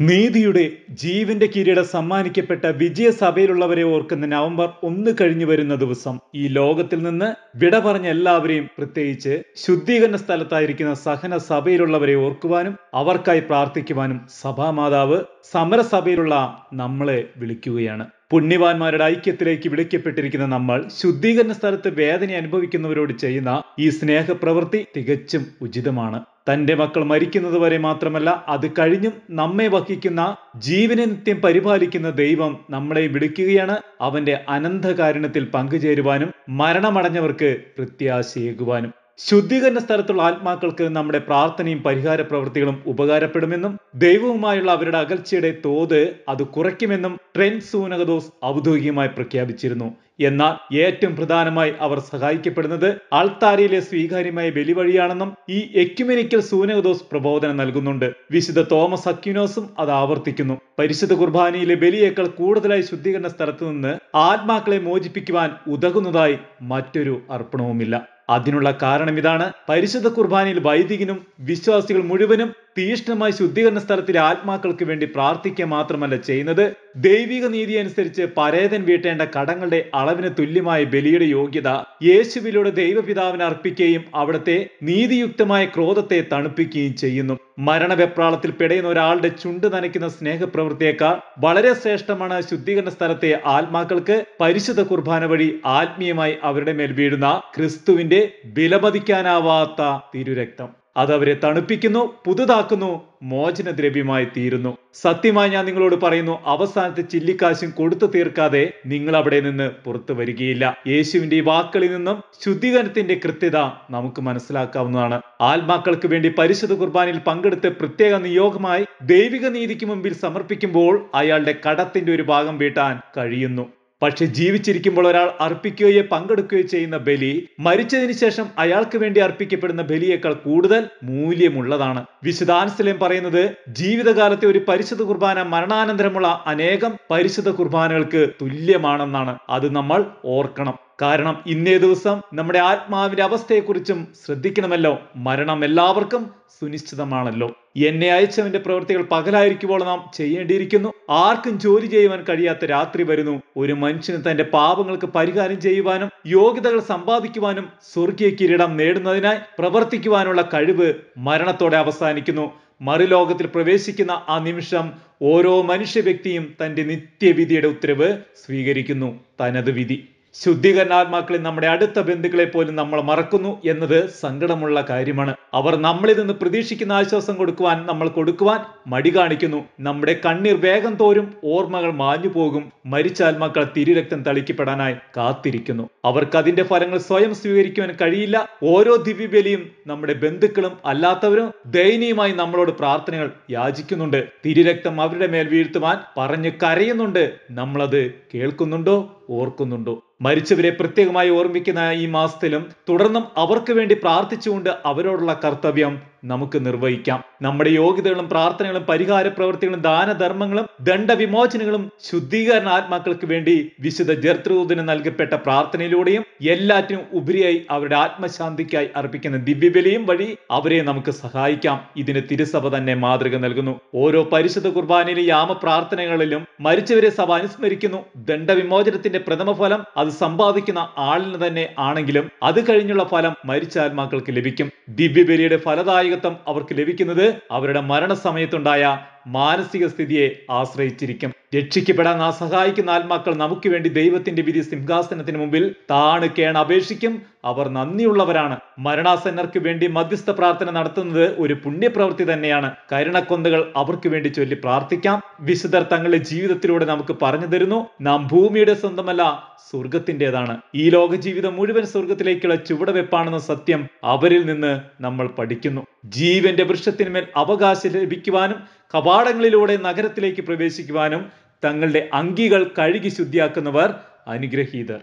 നീതിയുടെ ജീവന്റെ കിരീടം സമ്മാനിക്കപ്പെട്ട വിജയസഭയിലുള്ളവരെ ഓർക്കുന്ന നവംബർ 1 കഴിഞ്ഞു വരുന്ന ദിവസം ഈ ലോകത്തിൽ നിന്ന് വിട പറഞ്ഞ എല്ലാവരെയും, പ്രത്യേകിച്ച് ശുദ്ധീകരണ സ്ഥലത്തായിരിക്കുന്ന സഹന സഭയിലുള്ളവരെ ഓർക്കുവാനും അവർക്കായി പ്രാർത്ഥിക്കുവാനും സഭാമാതാവ് സമരസഭയിലുള്ള നമ്മളെ വിളിക്കുകയാണ്. പുണ്യവാന്മാരുടെ ഐക്യത്തിലേക്ക് വിളിക്കപ്പെട്ടിരിക്കുന്ന നമ്മൾ ശുദ്ധീകരണ സ്ഥലത്ത് വേദന അനുഭവിക്കുന്നവരോട് ചെയ്യുന്ന ഈ സ്നേഹപ്രവൃത്തി തികച്ചും ഉചിതമാണ്. തന്റെ മക്കൾ മരിക്കുന്നത് വരെ മാത്രമല്ല, അത് കഴിഞ്ഞും നമ്മെ വഹിക്കുന്ന ജീവനെ നിത്യം പരിപാലിക്കുന്ന ദൈവം നമ്മളെ വിളിക്കുകയാണ് അവന്റെ അനന്തകാരുണ്യത്തിൽ പങ്കുചേരുവാനും മരണമടഞ്ഞവർക്ക് പ്രത്യാശയേകുവാനും. ശുദ്ധീകരണ സ്ഥലത്തുള്ള ആത്മാക്കൾക്ക് നമ്മുടെ പ്രാർത്ഥനയും പരിഹാര പ്രവൃത്തികളും ഉപകാരപ്പെടുമെന്നും ദൈവവുമായുള്ള അവരുടെ അകൽച്ചയുടെ തോത് അത് കുറയ്ക്കുമെന്നും ട്രെന്റ് സൂനകദോസ് ഔദ്യോഗികമായി പ്രഖ്യാപിച്ചിരുന്നു. എന്നാൽ ഏറ്റവും പ്രധാനമായി അവർ സഹായിക്കപ്പെടുന്നത് അൾത്താരയിലെ സ്വീകാര്യമായ ബലി വഴിയാണെന്നും ഈ എക്യുമെനിക്കൽ സൂനകദോസ് പ്രബോധനം നൽകുന്നുണ്ട്. വിശുദ്ധ തോമസ് അക്വിനോസും അത് ആവർത്തിക്കുന്നു. പരിശുദ്ധ കുർബാനയിലെ ബലിയേക്കാൾ കൂടുതലായി ശുദ്ധീകരണ സ്ഥലത്ത് നിന്ന് ആത്മാക്കളെ മോചിപ്പിക്കുവാൻ ഉതകുന്നതായി മറ്റൊരു അർപ്പണവുമില്ല. അതിനുള്ള കാരണം ഇതാണ്: പരിശുദ്ധ കുർബാനയിൽ വൈദികനും വിശ്വാസികൾ മുഴുവനും തീഷ്ണമായി ശുദ്ധീകരണ സ്ഥലത്തിലെ ആത്മാക്കൾക്ക് വേണ്ടി പ്രാർത്ഥിക്കുക മാത്രമല്ല ചെയ്യുന്നത്, ദൈവിക നീതി അനുസരിച്ച് പരേതൻ വീട്ടേണ്ട കടങ്ങളുടെ അളവിന് തുല്യമായ ബലിയുടെ യോഗ്യത യേശുവിലൂടെ ദൈവപിതാവിനെ അർപ്പിക്കുകയും അവിടുത്തെ നീതിയുക്തമായ ക്രോധത്തെ തണുപ്പിക്കുകയും ചെയ്യുന്നു. മരണവെപ്രാളത്തിൽ പിടയുന്ന ഒരാളുടെ ചുണ്ട് നനയ്ക്കുന്ന സ്നേഹപ്രവൃത്തിയേക്കാൾ വളരെ ശ്രേഷ്ഠമാണ് ശുദ്ധീകരണ സ്ഥലത്തെ ആത്മാക്കൾക്ക് പരിശുദ്ധ കുർബാന വഴി ആത്മീയമായി അവരുടെ മേൽ വീഴുന്ന ക്രിസ്തുവിന്റെ വിലമതിക്കാനാവാത്ത തിരുരക്തം. അത് അവരെ തണുപ്പിക്കുന്നു, പുതുതാക്കുന്നു, മോചനദ്രവ്യമായി തീരുന്നു. സത്യമായി ഞാൻ നിങ്ങളോട് പറയുന്നു, അവസാനത്തെ ചില്ലിക്കാശും കൊടുത്തു തീർക്കാതെ നിങ്ങൾ അവിടെ നിന്ന് പുറത്തു വരികയില്ല. യേശുവിന്റെ ഈ വാക്കുകളിൽ നിന്നും ശുദ്ധീകരണത്തിന്റെ കൃത്യത നമുക്ക് മനസ്സിലാക്കാവുന്നതാണ്. ആത്മാക്കൾക്ക് വേണ്ടി പരിശുദ്ധ കുർബാനയിൽ പങ്കെടുത്ത് പ്രത്യേക നിയോഗമായി ദൈവിക നീതിക്ക് മുമ്പിൽ സമർപ്പിക്കുമ്പോൾ അയാളുടെ കടത്തിന്റെ ഒരു ഭാഗം വീട്ടാൻ കഴിയുന്നു. പക്ഷെ ജീവിച്ചിരിക്കുമ്പോൾ ഒരാൾ അർപ്പിക്കുകയോ പങ്കെടുക്കുകയോ ചെയ്യുന്ന ബലി മരിച്ചതിന് ശേഷം അയാൾക്ക് വേണ്ടി അർപ്പിക്കപ്പെടുന്ന ബലിയേക്കാൾ കൂടുതൽ മൂല്യമുള്ളതാണ്. വിശുദ്ധാൻസലേം പറയുന്നത് ജീവിതകാലത്തെ ഒരു പരിശുദ്ധ കുർബാന മരണാനന്തരമുള്ള അനേകം പരിശുദ്ധ കുർബാനകൾക്ക് തുല്യമാണെന്നാണ്. അത് നമ്മൾ ഓർക്കണം. കാരണം ഇന്നേ ദിവസം നമ്മുടെ ആത്മാവിന്റെ അവസ്ഥയെക്കുറിച്ചും ശ്രദ്ധിക്കണമല്ലോ. മരണം എല്ലാവർക്കും സുനിശ്ചിതമാണല്ലോ. എന്നെ അയച്ചവന്റെ പ്രവൃത്തികൾ പകലായിരിക്കുമ്പോൾ നാം ചെയ്യേണ്ടിയിരിക്കുന്നു. ആർക്കും ജോലി ചെയ്യുവാൻ കഴിയാത്ത രാത്രി വരുന്നു. ഒരു മനുഷ്യന് തന്റെ പാപങ്ങൾക്ക് പരിഹാരം ചെയ്യുവാനും യോഗ്യതകൾ സമ്പാദിക്കുവാനും സ്വർഗീയ കിരീടം നേടുന്നതിനായി പ്രവർത്തിക്കുവാനുള്ള കഴിവ് മരണത്തോടെ അവസാനിക്കുന്നു. മറുലോകത്തിൽ പ്രവേശിക്കുന്ന ആ നിമിഷം ഓരോ മനുഷ്യ വ്യക്തിയും തന്റെ നിത്യവിധിയുടെ ഉത്തരവ് സ്വീകരിക്കുന്നു. തനത് വിധി. ശുദ്ധീകരണാത്മാക്കളിൽ നമ്മുടെ അടുത്ത ബന്ധുക്കളെ പോലും നമ്മൾ മറക്കുന്നു എന്നത് സങ്കടമുള്ള കാര്യമാണ്. അവർ നമ്മളിൽ നിന്ന് പ്രതീക്ഷിക്കുന്ന ആശ്വാസം നമ്മൾ കൊടുക്കുവാൻ മടി കാണിക്കുന്നു. നമ്മുടെ കണ്ണീർ വേഗം തോരും, ഓർമ്മകൾ മാഞ്ഞു പോകും. മരിച്ച ആത്മാക്കൾ തിരുരക്തം തളിക്കപ്പെടാനായി കാത്തിരിക്കുന്നു. അവർക്ക് അതിന്റെ ഫലങ്ങൾ സ്വയം സ്വീകരിക്കുവാൻ കഴിയില്ല. ഓരോ ദിവ്യബലിയും നമ്മുടെ ബന്ധുക്കളും അല്ലാത്തവരും ദയനീയമായി നമ്മളോട് പ്രാർത്ഥനകൾ യാചിക്കുന്നുണ്ട്. തിരുരക്തം അവരുടെ മേൽ വീഴ്ത്തുവാൻ പറഞ്ഞു കരയുന്നുണ്ട്. നമ്മളത് കേൾക്കുന്നുണ്ടോ, ഓർക്കുന്നുണ്ടോ? മരിച്ചവരെ പ്രത്യേകമായി ഓർമ്മിക്കുന്ന ഈ മാസത്തിലും തുടർന്നും അവർക്ക് വേണ്ടി പ്രാർത്ഥിച്ചുകൊണ്ട് അവരോടുള്ള കർത്തവ്യം നമുക്ക് നിർവഹിക്കാം. നമ്മുടെ യോഗ്യതകളും പ്രാർത്ഥനകളും പരിഹാര പ്രവൃത്തികളും ദാനധർമ്മങ്ങളും ദണ്ഡവിമോചനങ്ങളും ശുദ്ധീകരണ ആത്മാക്കൾക്ക് വേണ്ടി വിശുദ്ധ ജർത്രൂദിന് നൽകപ്പെട്ട പ്രാർത്ഥനയിലൂടെയും എല്ലാറ്റിനും ഉപരിയായി അവരുടെ ആത്മശാന്തിക്കായി അർപ്പിക്കുന്ന ദിവ്യബലിയും വഴി അവരെ നമുക്ക് സഹായിക്കാം. ഇതിന് തിരുസഭ തന്നെ മാതൃക നൽകുന്നു. ഓരോ പരിശുദ്ധ കുർബാനയിലെ യാമ പ്രാർത്ഥനകളിലും മരിച്ചവരെ സഭ അനുസ്മരിക്കുന്നു. ദണ്ഡവിമോചനത്തിന്റെ പ്രഥമ ഫലം അത് സമ്പാദിക്കുന്ന ആളിന് തന്നെ ആണെങ്കിലും അത് കഴിഞ്ഞുള്ള ഫലം മരിച്ച ആത്മാക്കൾക്ക് ലഭിക്കും. ദിവ്യബലിയുടെ ഫലദായകത്വം അവർക്ക് ലഭിക്കുന്നത് അവരുടെ മരണസമയത്തുണ്ടായ മാനസിക സ്ഥിതിയെ ആശ്രയിച്ചിരിക്കും. രക്ഷിക്കപ്പെടാൻ സഹായിക്കുന്ന ആത്മാക്കൾ നമുക്ക് വേണ്ടി ദൈവത്തിന്റെ വിധി സിംഹാസനത്തിന് മുമ്പിൽ താണ് അപേക്ഷിക്കും. അവർ നന്ദിയുള്ളവരാണ്. മരണാസന്നർക്ക് വേണ്ടി മധ്യസ്ഥ പ്രാർത്ഥന നടത്തുന്നത് ഒരു പുണ്യപ്രവൃത്തി തന്നെയാണ്. കരുണക്കൊന്തകൾ അവർക്ക് വേണ്ടി ചൊല്ലി പ്രാർത്ഥിക്കാം. വിശുദ്ധർ തങ്ങളുടെ ജീവിതത്തിലൂടെ നമുക്ക് പറഞ്ഞു തരുന്നു, നാം ഭൂമിയുടെ സ്വന്തമല്ല, സ്വർഗത്തിൻ്റെതാണ്. ഈ ലോക ജീവിതം മുഴുവൻ സ്വർഗത്തിലേക്കുള്ള ചുവടുവെപ്പാണെന്ന സത്യം അവരിൽ നിന്ന് നമ്മൾ പഠിക്കുന്നു. ജീവന്റെ വൃക്ഷത്തിന്മേൽ അവകാശം ലഭിക്കുവാനും കവാടങ്ങളിലൂടെ നഗരത്തിലേക്ക് പ്രവേശിക്കുവാനും തങ്ങളുടെ അങ്കികൾ കഴുകി ശുദ്ധിയാക്കുന്നവർ അനുഗ്രഹീതർ.